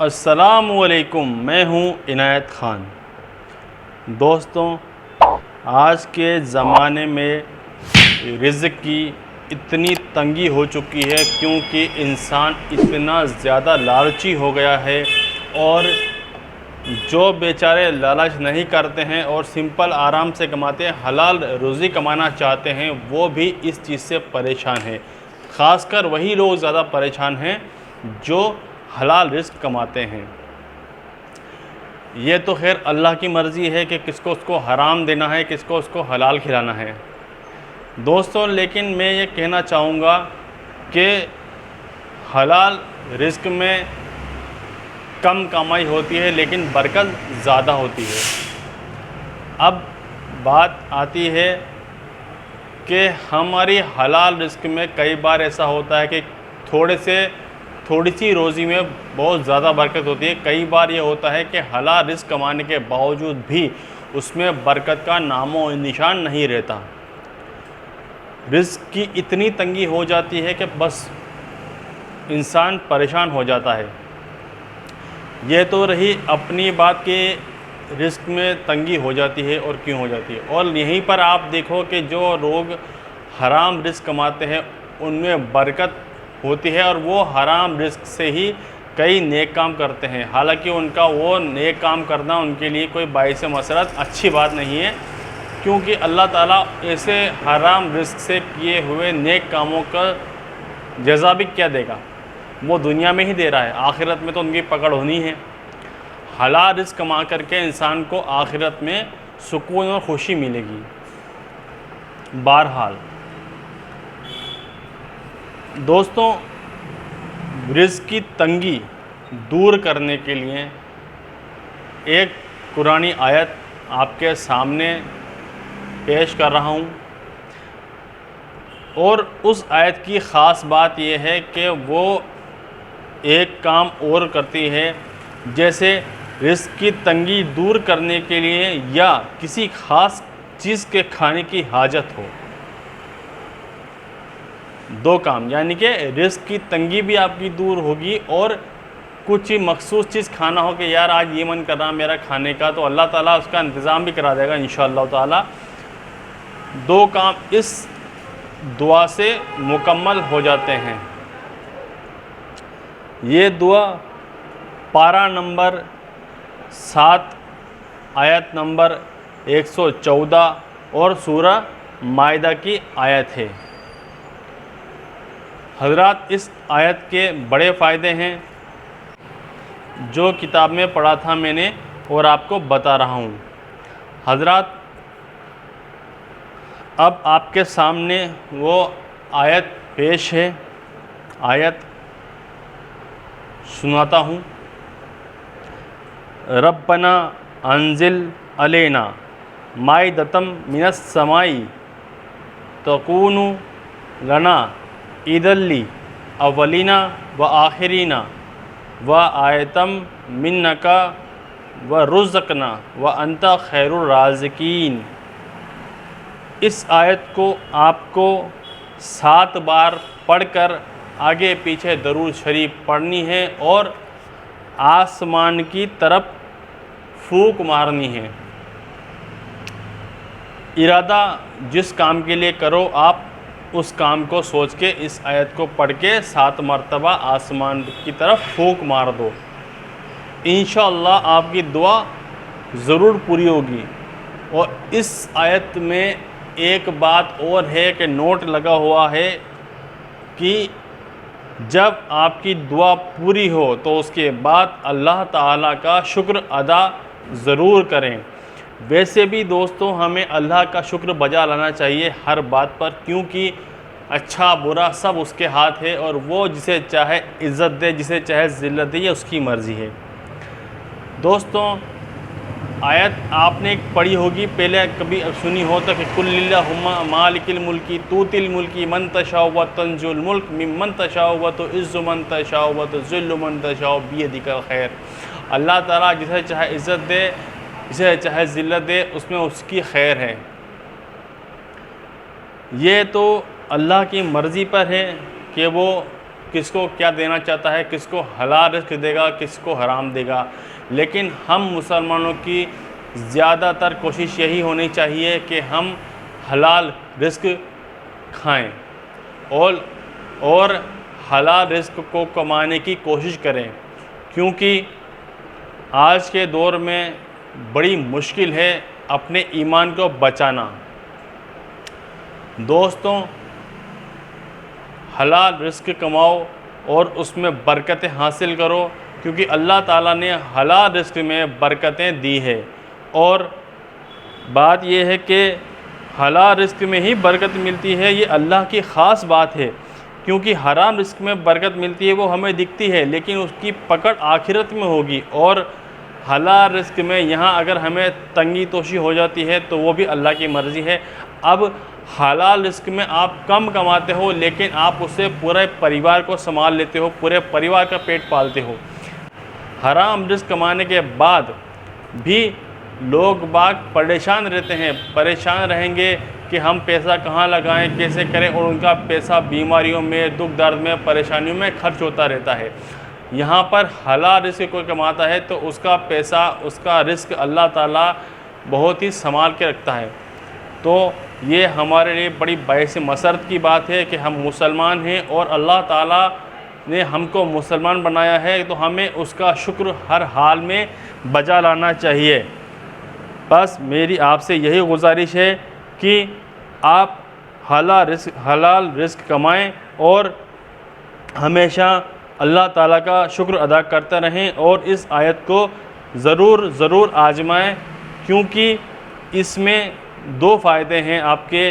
अस्सलामुअलैकुम, मैं हूँ इनायत ख़ान। दोस्तों, आज के ज़माने में रिज़्क़ की इतनी तंगी हो चुकी है क्योंकि इंसान इतना ज़्यादा लालची हो गया है, और जो बेचारे लालच नहीं करते हैं और सिंपल आराम से कमाते हैं, हलाल रोज़ी कमाना चाहते हैं, वो भी इस चीज़ से परेशान हैं। ख़ासकर वही लोग ज़्यादा परेशान हैं जो हलाल रिज़्क़ कमाते हैं। ये तो खैर अल्लाह की मर्ज़ी है कि किसको उसको हराम देना है, किसको उसको हलाल खिलाना है। दोस्तों, लेकिन मैं ये कहना चाहूँगा कि हलाल रिज़्क़ में कम कमाई होती है लेकिन बरकत ज़्यादा होती है। अब बात आती है कि हमारी हलाल रिज़्क़ में कई बार ऐसा होता है कि थोड़ी सी रोज़ी में बहुत ज़्यादा बरकत होती है। कई बार ये होता है कि हलाल रिज़्क़ कमाने के बावजूद भी उसमें बरकत का नामो निशान नहीं रहता। रिज़्क़ की इतनी तंगी हो जाती है कि बस इंसान परेशान हो जाता है। ये तो रही अपनी बात कि रिज़्क़ में तंगी हो जाती है और क्यों हो जाती है। और यहीं पर आप देखो कि जो लोग हराम रिज़्क़ कमाते हैं उनमें बरकत होती है और वो हराम रिज़्क़ से ही कई नेक काम करते हैं। हालांकि उनका वो नेक काम करना उनके लिए कोई बाइस मसरत अच्छी बात नहीं है, क्योंकि अल्लाह ताला ऐसे हराम रिज़्क़ से किए हुए नेक कामों का जज़ा भी क्या देगा, वो दुनिया में ही दे रहा है। आखिरत में तो उनकी पकड़ होनी है। हलाल रिज़्क़ कमा करके इंसान को आखिरत में सुकून और खुशी मिलेगी। बहरहाल दोस्तों, रिज़्क़ की तंगी दूर करने के लिए एक कुरानी आयत आपके सामने पेश कर रहा हूँ, और उस आयत की ख़ास बात यह है कि वो एक काम और करती है। जैसे रिज़्क़ की तंगी दूर करने के लिए या किसी ख़ास चीज़ के खाने की हाजत हो, दो काम, यानी कि रिज़्क़ की तंगी भी आपकी दूर होगी और कुछ मखसूस चीज़ खाना हो कि यार आज ये मन कर रहा मेरा खाने का, तो अल्लाह ताला उसका इंतज़ाम भी करा देगा इंशाअल्लाह ताला। दो काम इस दुआ से मुकम्मल हो जाते हैं। ये दुआ पारा नंबर 7 आयत नंबर 114 और सूरह माइदा की आयत है। हज़रात, इस आयत के बड़े फ़ायदे हैं जो किताब में पढ़ा था मैंने और आपको बता रहा हूँ। हज़रात, अब आपके सामने वो आयत पेश है। आयत सुनाता हूँ। रब्बना अंजिल अलैना माइदतम मिनस समाई तकूनु लना ईदल्ली अवलिना व आखिरीना व आयतम मिन्नका व रुज़क़ना व अंता खैरुर राज़िकीन। इस आयत को आपको 7 बार पढ़कर आगे पीछे दरूद शरीफ पढ़नी है और आसमान की तरफ फूंक मारनी है। इरादा जिस काम के लिए करो, आप उस काम को सोच के इस आयत को पढ़ के 7 मरतबा आसमान की तरफ फूंक मार दो। इंशाअल्लाह आपकी दुआ ज़रूर पूरी होगी। और इस आयत में एक बात और है कि नोट लगा हुआ है कि जब आपकी दुआ पूरी हो तो उसके बाद अल्लाह ताला का शुक्र अदा ज़रूर करें। वैसे भी दोस्तों, हमें अल्लाह का शुक्र बजा लाना चाहिए हर बात पर, क्योंकि अच्छा बुरा सब उसके हाथ है और वो जिसे चाहे इज़्ज़त दे, जिसे चाहे ज़िल्लत दे, ये उसकी मर्ज़ी है। दोस्तों, आयत आपने पढ़ी होगी, पहले कभी सुनी हो तो कि कुल्लिल्लाहुम्मा मालिकिल मुल्की तूतिल मुल्की मन तशाउ व तंजुल मुल्क मिम्मन तशाउ व तुइज़्ज़ु मन तशाउ व तुज़िल्लु मन तशाउ बियदिकल खैर। अल्लाह ताला जिसे चाहे इज़्ज़त दे, जिसे चाहे ज़िल्लत दे, उसमें उसकी खैर है। ये तो अल्लाह की मर्ज़ी पर है कि वो किसको क्या देना चाहता है, किसको हलाल रिस्क देगा, किसको हराम देगा। लेकिन हम मुसलमानों की ज़्यादातर कोशिश यही होनी चाहिए कि हम हलाल रिस्क खाएं और हलाल रिस्क को कमाने की कोशिश करें, क्योंकि आज के दौर में बड़ी मुश्किल है अपने ईमान को बचाना। दोस्तों, हलाल रिस्क कमाओ और उसमें बरकतें हासिल करो, क्योंकि अल्लाह ताला ने हलाल रिस्क में बरकतें दी है। और बात यह है कि हलाल रिस्क में ही बरकत मिलती है, ये अल्लाह की ख़ास बात है। क्योंकि हराम रिस्क में बरकत मिलती है वो हमें दिखती है, लेकिन उसकी पकड़ आखिरत में होगी। और हलाल रिस्क में यहाँ अगर हमें तंगी तोशी हो जाती है तो वो भी अल्लाह की मर्ज़ी है। अब हलाल रिस्क में आप कम कमाते हो, लेकिन आप उससे पूरे परिवार को संभाल लेते हो, पूरे परिवार का पेट पालते हो। हराम रिस्क कमाने के बाद भी लोग बाग परेशान रहते हैं, परेशान रहेंगे कि हम पैसा कहाँ लगाएं, कैसे करें, और उनका पैसा बीमारियों में, दुख दर्द में, परेशानियों में खर्च होता रहता है। यहाँ पर हलाल रिस्क कोई कमाता है तो उसका पैसा, उसका रिस्क अल्लाह ताला बहुत ही संभाल के रखता है। तो ये हमारे लिए बड़ी बाइस मसरत की बात है कि हम मुसलमान हैं और अल्लाह ताला ने हमको मुसलमान बनाया है, तो हमें उसका शुक्र हर हाल में बजा लाना चाहिए। बस मेरी आपसे यही गुजारिश है कि आप हलाल रिस्क कमाएं और हमेशा अल्लाह ताला का शुक्र अदा करते रहें, और इस आयत को ज़रूर आजमाएं, क्योंकि इसमें दो फ़ायदे हैं आपके।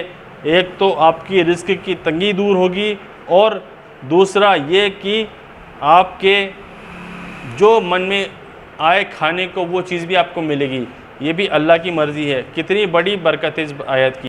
एक तो आपकी रिस्क की तंगी दूर होगी, और दूसरा ये कि आपके जो मन में आए खाने को वो चीज़ भी आपको मिलेगी। ये भी अल्लाह की मर्ज़ी है। कितनी बड़ी बरकत है इस आयत की।